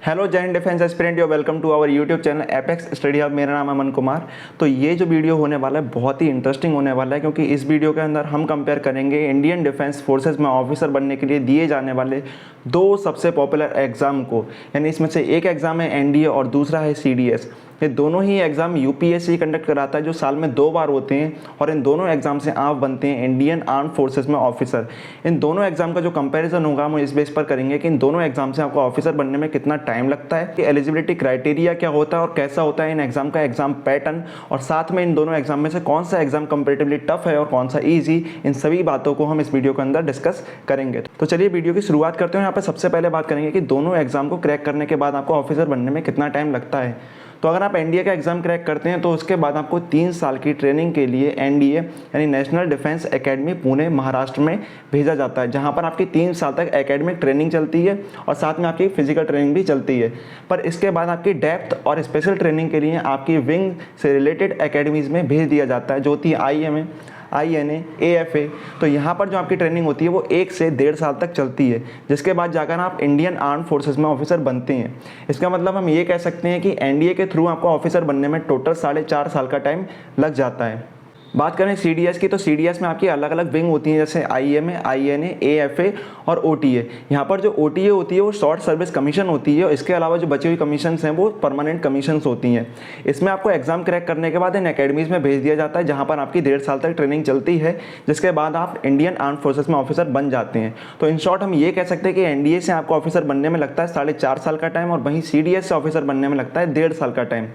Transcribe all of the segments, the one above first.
Hello जय हिंद defence aspirant, you welcome to our YouTube channel Apex Study Hub. मेरा नाम है अमन कुमार। तो ये जो वीडियो होने वाला है बहुत ही इंटरेस्टिंग होने वाला है, क्योंकि इस वीडियो के अंदर हम कंपेयर करेंगे इंडियन डिफेंस फोर्सेस में ऑफिसर बनने के लिए दिए जाने वाले दो सबसे पॉपुलर एग्ज़ाम को। यानी इसमें से एक एग्ज़ाम है एनडीए और दूसरा है सीडीएस। ये दोनों ही एग्ज़ाम यूपीएससी कंडक्ट कराता है, जो साल में 2 बार होते हैं, और इन दोनों एग्ज़ाम से आप बनते हैं इंडियन आर्म फोर्सेस में ऑफिसर। इन दोनों एग्ज़ाम का जो कंपैरिजन होगा हम इस बेस पर करेंगे कि इन दोनों एग्ज़ाम से आपको ऑफिसर बनने में कितना टाइम लगता है, कि एलिजिबिलिटी क्राइटेरिया क्या होता है और कैसा होता है इन एग्ज़ाम का एग्ज़ाम पैटर्न, और साथ में इन दोनों एग्ज़ाम में से कौन सा एग्ज़ाम कंपेरेटिवली टफ है और कौन सा ईजी। इन सभी बातों को हम इस वीडियो के अंदर डिस्कस करेंगे। तो चलिए वीडियो की शुरुआत करते हैं। यहाँ पर सबसे पहले बात करेंगे कि दोनों एग्ज़ाम को क्रैक करने के बाद आपको ऑफिसर बनने में कितना टाइम लगता है। तो अगर आप एनडीए का एग्ज़ाम क्रैक करते हैं तो उसके बाद आपको 3 साल की ट्रेनिंग के लिए एनडीए यानी national defence academy Pune Maharashtra में भेजा जाता है, जहां पर आपकी 3 साल तक एकेडमिक ट्रेनिंग चलती है और साथ में आपकी फिजिकल ट्रेनिंग भी चलती है। पर इसके बाद आपकी डेप्थ और स्पेशल ट्रेनिंग के लिए आपकी विंग से रिलेटेड एकेडमीज़ में भेज दिया जाता है, जो होती है आईएमए, INA, AFA। तो यहाँ पर जो आपकी ट्रेनिंग होती है वो 1 से 1.5 साल तक चलती है, जिसके बाद जाकर आप इंडियन आर्म फोर्सेस में ऑफिसर बनते हैं। इसका मतलब हम ये कह सकते हैं कि एनडीए के थ्रू आपको ऑफिसर बनने में टोटल 4.5 साल का टाइम लग जाता है। बात करें सीडीएस की, तो सीडीएस में आपकी अलग अलग विंग होती हैं, जैसे IMA, INA, AFA और OTA। यहाँ पर जो OTA होती है वो शॉर्ट सर्विस कमीशन होती है, और इसके अलावा जो बची हुई कमीशंस हैं वो परमानेंट कमीशंस होती हैं। इसमें आपको एग्जाम क्रैक करने के बाद इन अकेडमीज़ में भेज दिया जाता है, जहाँ पर आपकी 1.5 साल तक ट्रेनिंग चलती है, जिसके बाद आप इंडियन आर्म फोर्सेस में ऑफिसर बन जाते हैं। तो इन शॉर्ट हम ये कह सकते हैं कि एनडीए से आपको ऑफिसर बनने में लगता है 4.5 साल का टाइम, और वहीं सीडीएस से ऑफिसर बनने में लगता है 1.5 साल का टाइम।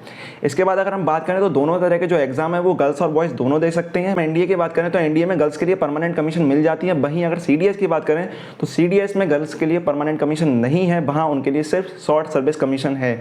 इसके बाद अगर हम बात करें तो दोनों तरह के जो एग्जाम है वो गर्ल्स और बॉयज़ दोनों दे सकते हैं। एनडीए की बात करें तो एनडीए में गर्ल्स के लिए परमानेंट कमीशन मिल जाती है, वहीं अगर सीडीएस की बात करें तो सीडीएस में गर्ल्स के लिए परमानेंट कमीशन नहीं है, वहां उनके लिए सिर्फ शॉर्ट सर्विस कमीशन है।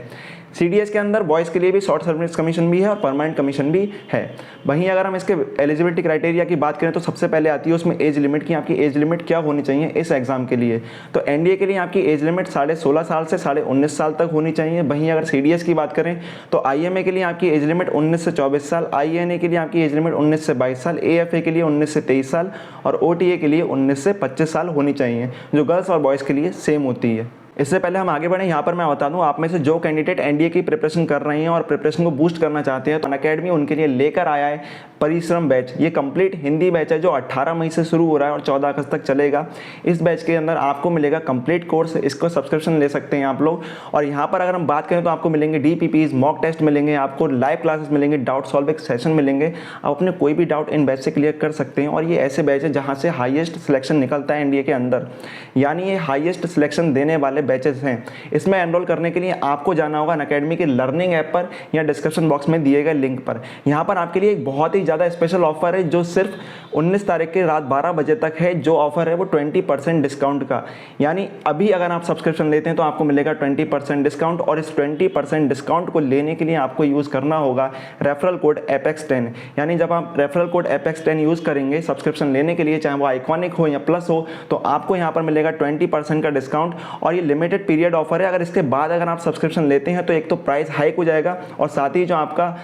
सीडीएस के अंदर बॉयज़ के लिए भी शॉर्ट सर्विस कमीशन भी है और परमानेंट कमीशन भी है। वहीं अगर हम इसके एलिजिबिलिटी क्राइटेरिया की बात करें तो सबसे पहले आती है उसमें एज लिमिट की, आपकी एज लिमिट क्या होनी चाहिए इस एग्जाम के लिए। तो एनडीए के लिए आपकी एज लिमिट 16.5 साल से 19.5 साल तक होनी चाहिए। वहीं अगर सीडीएस की बात करें तो आईएमए के लिए आपकी एज लिमिट 19 से 24 साल, INA के लिए आपकी एज लिमिट 19 से 22 साल, AFA के लिए 19 से 23 साल और OTA के लिए 19 से 25 साल होनी चाहिए, जो गर्ल्स और बॉयज़ के लिए सेम होती है। इससे पहले हम आगे बढ़ें, यहाँ पर मैं बता दूं, आप में से जो कैंडिडेट एनडीए की प्रिपरेशन कर रहे हैं और प्रिपरेशन को बूस्ट करना चाहते हैं, तो अनअकैडमी उनके लिए लेकर आया है परिश्रम बैच। ये कंप्लीट हिंदी बैच है जो 18 मई से शुरू हो रहा है और 14 अगस्त तक चलेगा। इस बैच के अंदर आपको मिलेगा कंप्लीट कोर्स, इसको सब्सक्रिप्शन ले सकते हैं आप लोग। और यहाँ पर अगर हम बात करें तो आपको मिलेंगे DPPs, मॉक टेस्ट मिलेंगे, आपको लाइव क्लासेस मिलेंगे, डाउट सॉल्विंग सेशन मिलेंगे। आप अपने कोई भी डाउट इन बैच से क्लियर कर सकते हैं। और ये ऐसे बैच है जहाँ से हाईएस्ट सिलेक्शन निकलता है एनडीए के अंदर, यानी ये हाईएस्ट सिलेक्शन देने वाले बैचेस हैं। इसमें एनरोल करने के लिए आपको जाना होगा अनअकैडमी के लर्निंग ऐप पर या डिस्क्रिप्शन बॉक्स में दिए गए लिंक पर। यहाँ पर आपके लिए एक बहुत ही ज़्यादा स्पेशल ऑफर है, जो सिर्फ 19 तारीख की रात 12 बजे तक है। जो ऑफर है वो 20% डिस्काउंट का, यानी अभी अगर आप सब्सक्रिप्शन लेते हैं तो आपको मिलेगा 20% डिस्काउंट। और इस 20% डिस्काउंट को लेने के लिए आपको यूज़ करना होगा रेफरल कोड APEX10। यानी जब आप रेफरल कोड APEX10 यूज़ करेंगे सब्सक्रिप्शन लेने के लिए, चाहे वो आइकॉनिक हो या प्लस हो, तो आपको यहाँ पर मिलेगा 20% का डिस्काउंट। और ये लिमिटेड पीरियड ऑफर है। अगर इसके बाद अगर आप सब्सक्रिप्शन लेते हैं तो एक तो प्राइस हाइक हो जाएगा और साथ ही जो आपका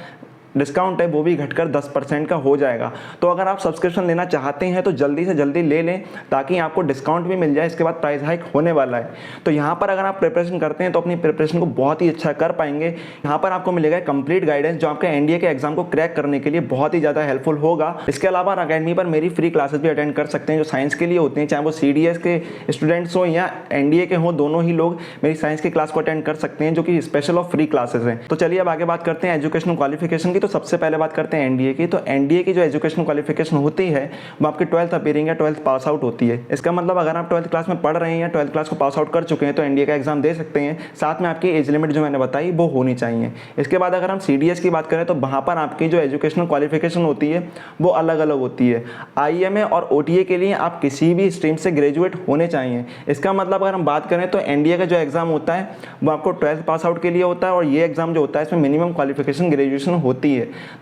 डिस्काउंट है वो भी घटकर 10% का हो जाएगा। तो अगर आप सब्सक्रिप्शन लेना चाहते हैं तो जल्दी से जल्दी ले लें, ताकि आपको डिस्काउंट भी मिल जाए। इसके बाद प्राइस हाइक होने वाला है। तो यहाँ पर अगर आप प्रिपरेशन करते हैं तो अपनी प्रिपरेशन को बहुत ही अच्छा कर पाएंगे। यहाँ पर आपको मिलेगा कंप्लीट गाइडेंस, जो आपके एनडीए के एग्जाम को क्रैक करने के लिए बहुत ही ज़्यादा हेल्पफुल होगा। इसके अलावा अकेडमी पर मेरी फ्री क्लासेस भी अटेंड कर सकते हैं, जो साइंस के लिए होते हैं, चाहे वो सीडीएस के स्टूडेंट्स हो या एनडीए के हों, दोनों ही लोग मेरी साइंस की क्लास को अटेंड कर सकते हैं, जो कि स्पेशल और फ्री क्लासेस हैं। तो चलिए अब आगे बात करते हैं एजुकेशनल क्वालिफिकेशन की। तो सबसे पहले बात करते हैं एनडीए की। तो एनडीए की जो एजुकेशन क्वालिफिकेशन होती है वो आपकी 12th अपीयरिंग या 12th पास आउट होती है। इसका मतलब अगर आप 12th क्लास में पढ़ रहे हैं या 12th क्लास को पास आउट कर चुके हैं तो एनडीए का एग्जाम दे सकते हैं। साथ में आपकी एज लिमिट जो मैंने बताई वो होनी चाहिए। इसके बाद अगर हम सीडीएस की बात करें तो वहाँ पर आपकी जो एजुकेशनल क्वालिफिकेशन होती है वो अलग अलग होती है। आईएमए और ओटीए के लिए आप किसी भी स्ट्रीम से ग्रेजुएट होने चाहिए। इसका मतलब अगर हम बात करें तो एनडीए का जो एग्जाम होता है वो आपको 12th पास आउट के लिए होता है, और ये एग्जाम जो होता है इसमें मिनिमम क्वालिफिकेशन ग्रेजुएशन होती है।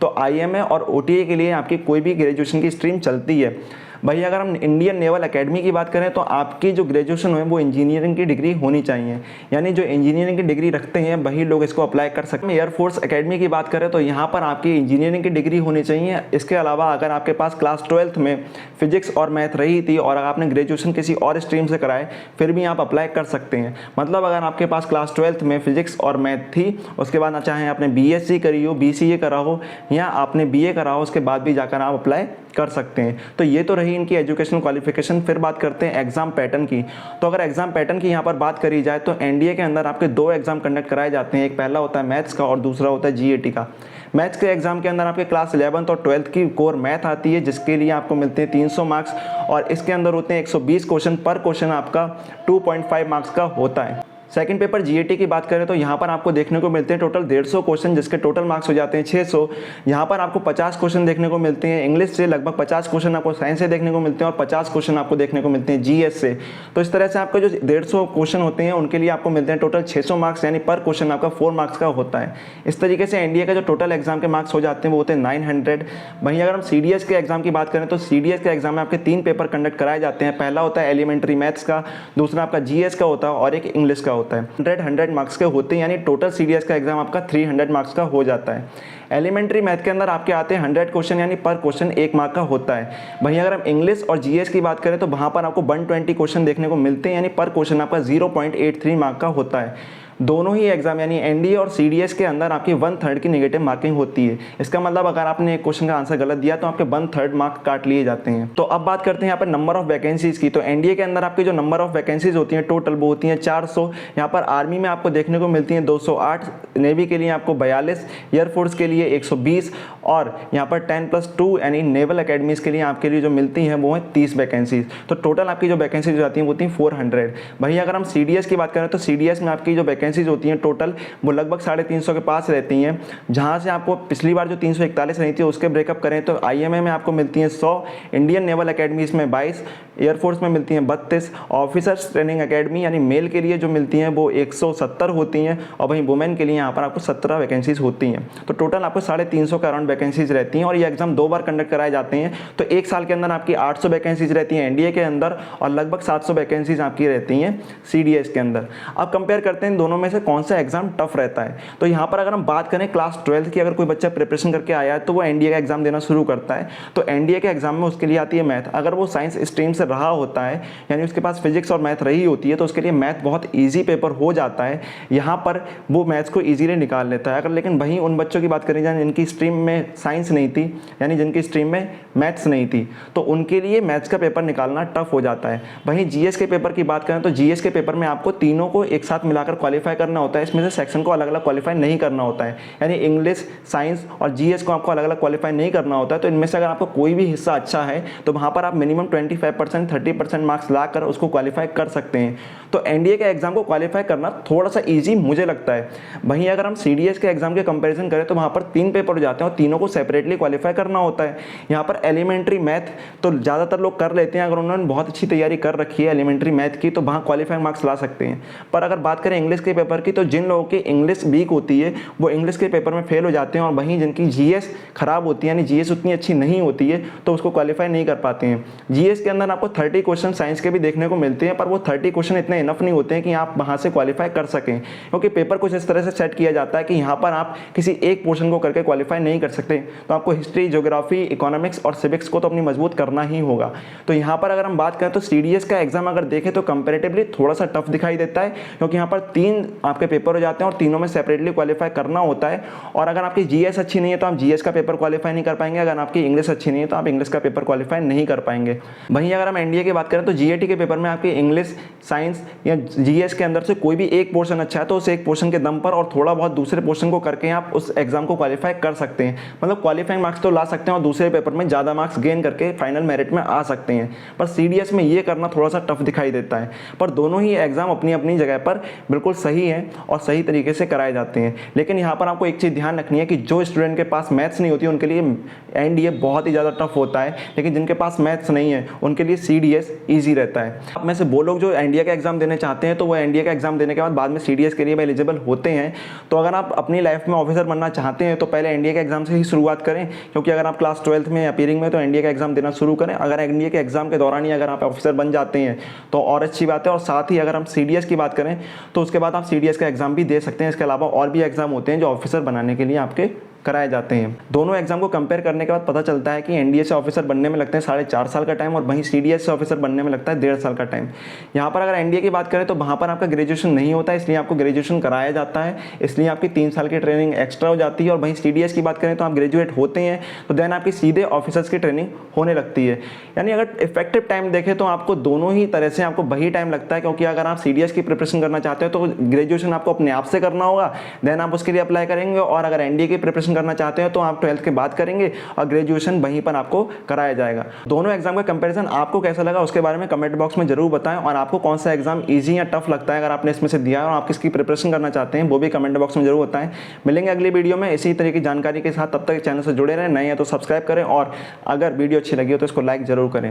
तो आईएमए और ओटीए के लिए आपकी कोई भी ग्रेजुएशन की स्ट्रीम चलती है। भाई अगर हम इंडियन नेवल एकेडमी की बात करें तो आपकी जो ग्रेजुएशन है वो इंजीनियरिंग की डिग्री होनी चाहिए, यानी जो इंजीनियरिंग की डिग्री रखते हैं वही लोग इसको अप्लाई कर सकते हैं। एयरफोर्स एकेडमी की बात करें तो यहाँ पर आपकी इंजीनियरिंग की डिग्री होनी चाहिए। इसके अलावा अगर आपके पास क्लास 12th में फिजिक्स और मैथ रही थी और अगर आपने ग्रेजुएशन किसी और स्ट्रीम से कराए फिर भी आप अप्लाई कर सकते हैं। मतलब अगर आपके पास क्लास 12th में फिजिक्स और मैथ थी, उसके बाद चाहे आपने बीएससी करी हो, बीसीए करा हो या आपने बीए करा हो, उसके बाद भी जाकर आप अप्लाई कर सकते हैं। तो ये तो रही इनकी एजुकेशनल क्वालिफिकेशन। फिर बात करते हैं एग्जाम पैटर्न की। तो अगर एग्जाम पैटर्न की यहाँ पर बात करी जाए तो एनडीए के अंदर आपके 2 एग्जाम कंडक्ट कराए जाते हैं। एक पहला होता है मैथ्स का और दूसरा होता है जीएटी का। मैथ्स के एग्जाम के अंदर आपके क्लास 11th और 12th की कोर मैथ आती है, जिसके लिए आपको मिलते हैं 300 मार्क्स और इसके अंदर होते हैं 120 क्वेश्चन। पर क्वेश्चन आपका 2.5 मार्क्स का होता है। सेकंड पेपर जीएटी की बात करें तो यहाँ पर आपको देखने को मिलते हैं टोटल 150 क्वेश्चन, जिसके टोटल मार्क्स हो जाते हैं 600। यहाँ पर आपको 50 क्वेश्चन देखने को मिलते हैं इंग्लिश से, लगभग 50 क्वेश्चन आपको साइंस से देखने को मिलते हैं और 50 क्वेश्चन आपको देखने को मिलते हैं जीएस से। तो इस तरह से आपके जो 150 क्वेश्चन होते हैं उनके लिए आपको मिलते हैं टोटल 600 मार्क्स, यानी पर क्वेश्चन आपका 4 मार्क्स का होता है। इस तरीके से एनडीए का जो टोटल एग्जाम के मार्क्स हो जाते हैं वो होते हैं 900। वहीं अगर हम सीडीएस के एग्जाम की बात करें तो सीडीएस के एग्जाम में आपके 3 पेपर कंडक्ट कराए जाते हैं। पहला होता है एलिमेंट्री मैथ्स का, दूसरा आपका जीएस का होता है और एक इंग्लिश का होता है। 100 मार्क्स के होते हैं, यानी टोटल सीडीएस का एग्जाम आपका 300 मार्क्स का हो जाता है। एलिमेंट्री मैथ के अंदर आपके आते हैं 100 क्वेश्चन, यानी पर क्वेश्चन 1 मार्क का होता है। वहीं अगर हम इंग्लिश और जीएस की बात करें तो वहां पर आपको 120 क्वेश्चन देखने को मिलते हैं, यानी पर क्वेश्चन आपका 0.83 मार्क का होता है। दोनों ही एग्जाम यानी एनडीए और सीडीएस के अंदर आपकी 1/3 की नेगेटिव मार्किंग होती है। इसका मतलब अगर आपने एक क्वेश्चन का आंसर गलत दिया तो आपके 1/3 मार्क काट लिए जाते हैं। तो अब बात करते हैं यहाँ पर नंबर ऑफ वैकेंसीज की। तो एनडीए के अंदर आपकी जो नंबर ऑफ वैकेंसीज होती हैं टोटल वो होती हैं 400। यहाँ पर आर्मी में आपको देखने को मिलती हैं 208, नेवी के लिए आपको 42, एयरफोर्स के लिए 120 और यहाँ पर 10+2 यानी नेवल अकेडमीज के लिए आपके लिए जो मिलती हैं वो है 30 वैकेंसीज। तो टोटल आपकी जो वैकेंसीज हो जाती हैं वो होती हैं 400। वहीं अगर हम सीडीएस की बात करें तो सीडीएस में आपकी जो वैकेंसीज होती हैं टोटल वो लगभग 350 के पास रहती हैं, जहां से आपको पिछली बार जो 341 रही थी उसके ब्रेकअप करें तो आईएमए में आपको मिलती हैं 100, इंडियन नेवल अकेडमीज में 22, एयरफोर्स में मिलती हैं 32, ऑफिसर्स ट्रेनिंग अकेडमी यानी मेल के लिए जो मिलती हैं वो 170 होती हैं और वहीं वुमेन के लिए यहाँ पर आपको 17 वैकेंसीज होती हैं। तो टोटल आपको 350 के अराउंड वैकेंसीज रहती हैं और ये एग्जाम 2 बार कंडक्ट कराए जाते हैं। तो एक साल के अंदर आपकी 800 वैकेंसीज रहती हैं एनडीए के अंदर और लगभग 700 वैकेंसीज आपकी रहती हैं सीडीएस के अंदर। अब कंपेयर करते हैं दोनों में से कौन सा एग्जाम टफ रहता है। तो यहाँ पर अगर हम बात करें क्लास 12th की, अगर कोई बच्चा प्रिपरेशन करके आया है तो वो एनडीए का एग्जाम देना शुरू करता है। तो एनडीए के एग्जाम में उसके लिए आती है मैथ। अगर वो साइंस स्ट्रीम से रहा होता है यानी उसके पास फिजिक्स और मैथ रही होती है तो उसके लिए मैथ बहुत ईजी पेपर हो जाता है, यहाँ पर वो मैथ्स को ईजीली निकाल लेता है। अगर लेकिन वहीं उन बच्चों की बात करें जाए जिनकी स्ट्रीम में साइंस नहीं थी यानी जिनकी स्ट्रीम में मैथ्स नहीं थी तो उनके लिए मैथ्स का पेपर निकालना टफ हो जाता है। वहीं जीएस के पेपर की बात करें तो जीएस के पेपर में आपको तीनों को एक साथ मिलाकर क्वालिफाई करना होता है। इसमें से सेक्शन को अलग अलग क्वालिफाई नहीं करना होता है, यानी इंग्लिश, साइंस और जीएस को आपको अलग अलग क्वालिफाई नहीं करना होता है। तो इनमें से अगर आपको कोई भी हिस्सा अच्छा है तो वहां पर आप मिनिमम 25%, 30% मार्क्स लाकर उसको क्वालिफाई कर सकते हैं। तो एनडीए के एग्जाम को क्वालिफाई करना थोड़ा सा इजी मुझे लगता है। वहीं अगर हम सीडीएस के एग्जाम के कंपैरिजन करें तो वहां पर 3 पेपर हो जाते हैं और तीनों को सेपरेटली क्वालिफाई करना होता है। यहाँ पर एलिमेंट्री मैथ तो ज़्यादातर लोग कर लेते हैं, अगर उन्होंने बहुत अच्छी तैयारी कर रखी है एलिमेंट्री मैथ की तो वहाँ क्वालिफाइंग मार्क्स ला सकते हैं। पर अगर बात करें इंग्लिश के पेपर की तो जिन लोगों की इंग्लिश वीक होती है वो इंग्लिश के पेपर में फेल हो जाते हैं और वहीं जिनकी जीएस खराब होती है यानी जीएस उतनी अच्छी नहीं होती है तो उसको क्वालिफाई नहीं कर पाते हैं। जीएस के अंदर आपको 30 क्वेश्चन साइंस के भी देखने को मिलते हैं पर वो 30 क्वेश्चन इतने इनफ नहीं होते हैं कि आप वहाँ से क्वालिफाई कर सकें, क्योंकि पेपर कुछ इस तरह से सेट किया जाता है कि यहाँ पर आप किसी एक पोर्शन को करके क्वालिफाई नहीं कर सकते। तो आपको हिस्ट्री, ज्योग्राफी, इकोनॉमिक्स और सिविक्स को तो अपनी मजबूत करना ही होगा। तो यहाँ पर अगर हम बात करें तो सीडीएस का एग्जाम अगर देखें तो कंपेरेटिवली थोड़ा सा टफ दिखाई देता है, क्योंकि यहाँ पर 3 आपके पेपर हो जाते हैं और तीनों में सेपरेटली क्वालिफाई करना होता है। और अगर आपकी जीएस अच्छी नहीं है तो आप जीएस का पेपर क्वालिफाई नहीं कर पाएंगे, अगर आपकी इंग्लिश अच्छी नहीं है तो आप इंग्लिश का पेपर क्वालिफाई नहीं कर पाएंगे। वहीं अगर हम एनडीए की बात करें तो जीएटी के पेपर में आपकी इंग्लिश, साइंस या जीएस के अंदर से कोई भी एक पोर्शन अच्छा है तो उस एक पोर्शन के दम पर और थोड़ा बहुत दूसरे पोर्शन को करके आप उस एग्जाम को क्वालिफाई कर सकते हैं। मतलब क्वालिफाइंग मार्क्स तो ला सकते हैं और दूसरे पेपर में ज़्यादा मार्क्स गेन करके फाइनल मेरिट में आ सकते हैं। पर सीडीएस में ये करना थोड़ा सा टफ दिखाई देता है। पर दोनों ही एग्जाम अपनी अपनी जगह पर बिल्कुल सही है और सही तरीके से कराए जाते हैं। लेकिन यहाँ पर आपको एक चीज़ ध्यान रखनी है कि जो स्टूडेंट के पास मैथ्स नहीं होती उनके लिए एनडीए बहुत ही ज़्यादा टफ होता है, लेकिन जिनके पास मैथ्स नहीं है उनके लिए CDS ईजी रहता है। आप में से वो लोग जो एनडीए का एग्जाम देने चाहते हैं तो वो एनडीए का एग्जाम देने के बाद में CDS के लिए भी एलिजिबल होते हैं। तो अगर आप अपनी लाइफ में ऑफिसर बनना चाहते हैं तो पहले एनडीए के एग्जाम से ही शुरुआत करें, क्योंकि अगर आप क्लास 12th में अपीयरिंग में तो एनडीए का एग्जाम देना शुरू करें। अगर एनडीए के एग्जाम के दौरान ही अगर आप ऑफिसर बन जाते हैं तो और अच्छी बात है। और साथ ही अगर हम CDS की बात करें तो उसके बाद आप CDS का एग्जाम भी दे सकते हैं। इसके अलावा और भी एग्जाम होते हैं जो ऑफिसर बनाने के लिए आपके कराए जाते हैं। दोनों एग्जाम को कंपेयर करने के बाद पता चलता है कि एनडीए से ऑफिसर बनने में लगता है 4.5 साल का टाइम और वहीं CDS से ऑफिसर बनने में लगता है 1.5 साल का टाइम। यहाँ पर अगर एनडीए की बात करें तो वहाँ पर आपका ग्रेजुएशन नहीं होता है, इसलिए आपको ग्रेजुएशन कराया जाता है, इसलिए आपकी 3 साल की ट्रेनिंग एक्स्ट्रा हो जाती है। और वहीं CDS की बात करें तो आप ग्रेजुएट होते हैं तो देन आपकी सीधे ऑफिसर्स की ट्रेनिंग होने लगती है। यानी अगर इफेक्टिव टाइम देखें तो आपको दोनों ही तरह से आपको वही टाइम लगता है, क्योंकि अगर आप CDS की प्रिपरेशन करना चाहते हो तो ग्रेजुएशन आपको अपने आप से करना होगा, देन आप उसके लिए अप्लाई करेंगे। और अगर एनडीए की प्रिपरेशन करना चाहते हो तो आप 12th के बाद करेंगे और ग्रेजुएशन वहीं पर आपको कराया जाएगा। दोनों एग्जाम का कंपैरिजन आपको कैसा लगा उसके बारे में कमेंट बॉक्स में जरूर बताएं। और आपको कौन सा एग्जाम इजी या टफ लगता है अगर आपने इसमें से दिया है और आप किसकी प्रिपरेशन करना चाहते हैं वो भी कमेंट बॉक्स में जरूर बताएं। मिलेंगे अगली वीडियो में इसी तरह की जानकारी के साथ, तब तक चैनल से जुड़े रहें। नए हैं तो सब्सक्राइब करें और अगर वीडियो अच्छी लगी हो तो इसको लाइक जरूर करें।